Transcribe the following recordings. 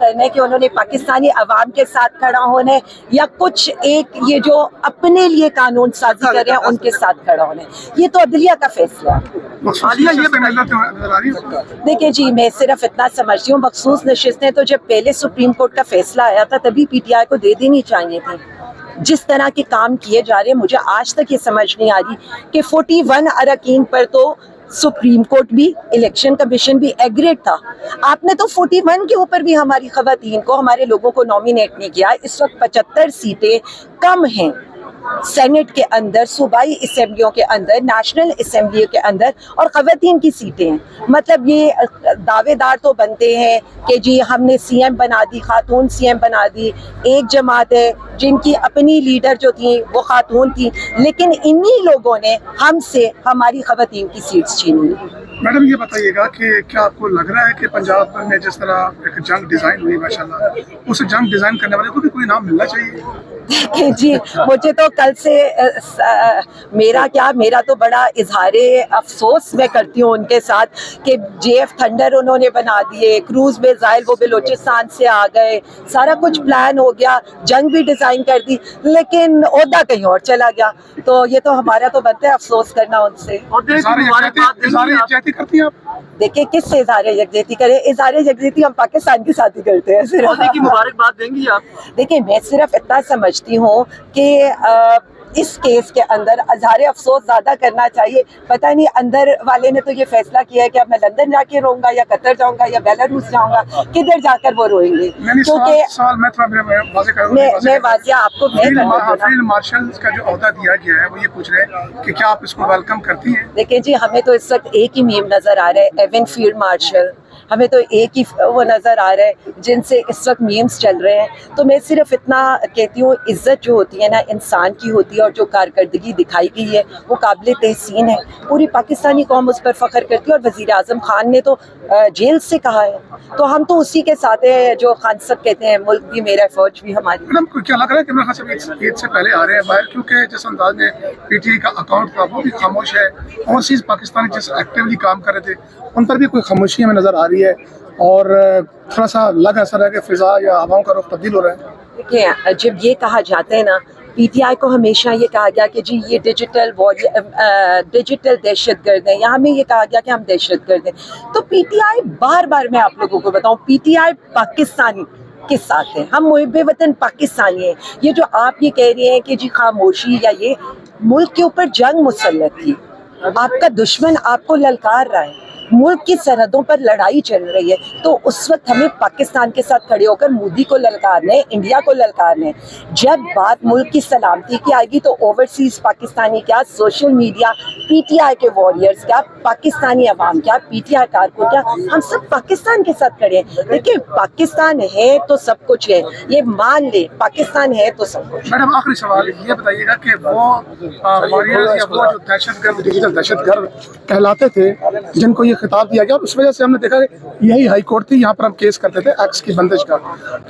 کرنے کہ انہوں نے پاکستانی عوام کے ساتھ کھڑا ہونے یا کچھ ایک یہ جو اپنے لیے قانون سازی کر رہے ہیں ان کے ساتھ کھڑا ہونے، یہ تو عدلیہ کا فیصلہ ہے۔ دیکھیں جی، میں صرف اتنا سمجھتی ہوں مخصوص نشستیں تو جب پہلے سپریم کورٹ کا فیصلہ آیا تھا تبھی پی ٹی آئی کو دے دینی چاہیے تھی۔ جس طرح کے کام کیے جا رہے ہیں مجھے آج تک یہ سمجھ نہیں آ رہی کہ 41 اراکین پر تو سپریم کورٹ بھی الیکشن کمیشن بھی ایگریٹ تھا، آپ نے تو 41 کے اوپر بھی ہماری خواتین کو ہمارے لوگوں کو نامینیٹ نہیں کیا۔ اس وقت 75 سیٹیں کم ہیں سینٹ کے اندر، صوبائی اسمبلیوں کے اندر، نیشنل اسمبلی کے اندر، اور خواتین کی سیٹیں ہیں۔ مطلب یہ دعوے دار تو بنتے ہیں کہ جی ہم نے سی ایم بنا دی، خاتون سی ایم بنا دی، ایک جماعت ہے جن کی اپنی لیڈر جو تھیں وہ خاتون تھیں، لیکن انہی لوگوں نے ہم سے ہماری خواتین کی سیٹس چھینی۔ میڈم یہ بتائیے گا کہ کیا آپ کو لگ رہا ہے کہ پنجاب میں جس طرح ایک جنگ ڈیزائن ہوئی ماشاءاللہ، اس جنگ ڈیزائن کرنے والے کو بھی کوئی نام ملنا چاہیے؟ دیکھیں جی، مجھے تو کل سے میرا تو بڑا اظہار افسوس میں کرتی ہوں ان کے ساتھ کہ جے ایف تھنڈر انہوں نے بنا دیے، کروز میزائل وہ بلوچستان سے آ گئے، سارا کچھ پلان ہو گیا، جنگ بھی ڈیزائن کر دی، لیکن عہدہ کہیں اور چلا گیا۔ تو یہ تو ہمارا تو بنتا ہے افسوس کرنا ان سے۔ کرتی ہیں آپ؟ دیکھیں کس سے اظہار یکجہتی کرے؟ اظہار یکجہتی ہم پاکستان کے ساتھ ہی کرتے ہیں۔ کی مبارکباد دیں گی آپ؟ دیکھیں میں صرف اتنا سمجھتی ہوں کہ اس کیس کے اندر اظہار افسوس زیادہ کرنا چاہیے۔ پتہ نہیں اندر والے نے تو یہ فیصلہ کیا ہے کہ اب میں لندن جا کے رہوں گا یا قطر جاؤں گا یا بیلاروس جاؤں گا، کدھر جا کر وہ روئیں گے؟ کیونکہ میں واضح آپ کو فیلڈ مارشل کا جو عہدہ دیا گیا ہے وہ یہ پوچھ رہے ہیں کہ کیا آپ اس کو ویلکم کرتی ہیں؟ دیکھیں جی، ہمیں تو اس وقت ایک ہی میم نظر آ رہا ہے، ایون فیلڈ مارشل، ہمیں تو ایک ہی وہ نظر آ رہا ہے جن سے اس وقت میمز چل رہے ہیں۔ تو میں صرف اتنا کہتی ہوں، عزت جو ہوتی ہے نا انسان کی ہوتی ہے، اور جو کارکردگی دکھائی گئی ہے وہ قابل تحسین ہے۔ پوری پاکستانی قوم اس پر فخر کرتی ہے، اور وزیر اعظم خان نے تو جیل سے کہا ہے، تو ہم تو اسی کے ساتھ ہیں جو خان صاحب کہتے ہیں ملک بھی میرا، فوج بھی ہماری۔ میڈم کو کیا لگ رہا ہے کہ عمران خان صاحب عید سے پہلے آ رہے ہیں باہر، کیونکہ جس انداز میں پی ٹی آئی کا اکاؤنٹ تھا وہ بھی خاموش ہے، اوورسیز پاکستانی جس ایکٹیولی کام کر رہے تھے ان پر بھی کوئی خاموشی ہمیں نظر آ رہی ہے، اور تھوڑا سا لگ ایسا رہا ہے کہ فضا یا عوام کا رخ تبدیل ہو رہا ہے؟ دیکھیں جب یہ کہا جاتا ہے نا، پی ٹی آئی کو ہمیشہ یہ کہا گیا کہ جی یہ ڈیجیٹل دہشت گرد ہیں، یا ہمیں یہ کہا گیا کہ ہم دہشت گرد ہیں۔ تو پی ٹی آئی بار بار میں آپ لوگوں کو بتاؤں، پی ٹی آئی پاکستانی کے ساتھ ہیں، ہم محب وطن پاکستانی ہیں۔ یہ جو آپ یہ کہہ رہے ہیں کہ جی خاموشی یا یہ، ملک کے اوپر جنگ مسلط تھی، آپ کا دشمن آپ کو للکار رہا ہے، ملک کی سرحدوں پر لڑائی چل رہی ہے، تو اس وقت ہمیں پاکستان کے ساتھ کھڑے ہو کر مودی کو للکارنے، انڈیا کو للکارنے۔ جب بات ملک کی سلامتی کی آئے گی تو اوورسیز پاکستانی کیا، social media, P T I کے وارئرز کیا، پاکستانی عوام کیا، پی ٹی آئی کارکن کیا، ہم سب پاکستان کے ساتھ کھڑے ہیں۔ دیکھیں پاکستان ہے تو سب کچھ ہے، یہ مان لے، پاکستان ہے تو سب کچھ۔ میڈم آخری سوال یہ بتائیے گا کہ وہ وارئرز یا وہ جو دہشت گرد، ڈیجیٹل دہشت گرد کہلاتے تھے جن کو یہ خطاب دیا گیا، اور اس وجہ سے ہم نے دیکھا کہ یہی ہائی کورٹ تھی، یہاں پر ہم کیس کرتے تھے ایکس کی بندش کا،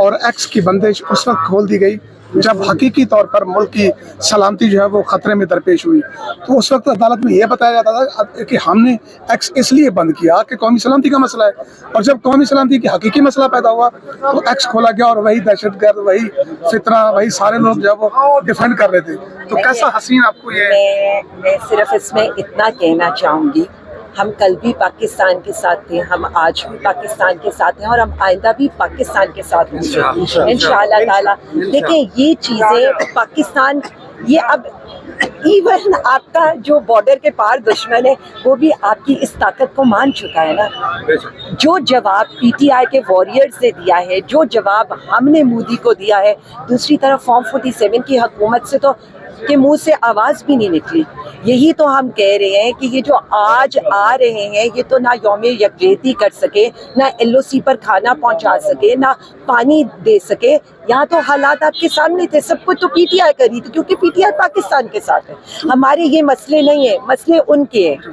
اور ایکس کی بندش اس وقت کھول دی گئی جب حقیقی طور پر ملک کی سلامتی جو ہے وہ خطرے میں درپیش ہوئی۔ تو اس وقت عدالت میں یہ بتایا جاتا تھا کہ ہم نے ایکس اس لیے بند کیا کہ قومی سلامتی کا مسئلہ ہے، اور جب قومی سلامتی کی حقیقی مسئلہ پیدا ہوا تو ایکس کھولا گیا، اور وہی دہشت گرد، وہی فتنہ، وہی سارے لوگ جو ہے وہ ڈیفینڈ کر رہے تھے۔ تو کیسا حسین آپ کو یہ؟ میں صرف اس میں اتنا کہنا چاہوں گی، ہم کل بھی پاکستان کے ساتھ تھے، ہم آج بھی پاکستان کے ساتھ ہیں، اور ہم آئندہ بھی پاکستان کے ساتھ ہوں گے انشاءاللہ تعالی۔ دیکھیں یہ چیزیں پاکستان، یہ اب ایون آپ کا جو بارڈر کے پار دشمن ہے وہ بھی آپ کی اس طاقت کو مان چکا ہے نا۔ جو جواب پی ٹی آئی کے وارئرز نے دیا ہے، جو جواب ہم نے مودی کو دیا ہے، دوسری طرف فارم 47 کی حکومت سے تو کے منہ سے آواز بھی نہیں نکلی۔ یہی تو ہم کہہ رہے ہیں کہ یہ جو آج آ رہے ہیں یہ تو نہ یوم یکجہتی کر سکے، نہ ایل او سی پر کھانا پہنچا سکے، نہ پانی دے سکے۔ یہاں تو حالات آپ کے سامنے تھے، سب کچھ تو پی ٹی آئی کری تھی، کیونکہ پی ٹی آئی پاکستان کے ساتھ ہے۔ ہمارے یہ مسئلے نہیں ہیں، مسئلے ان کے ہیں۔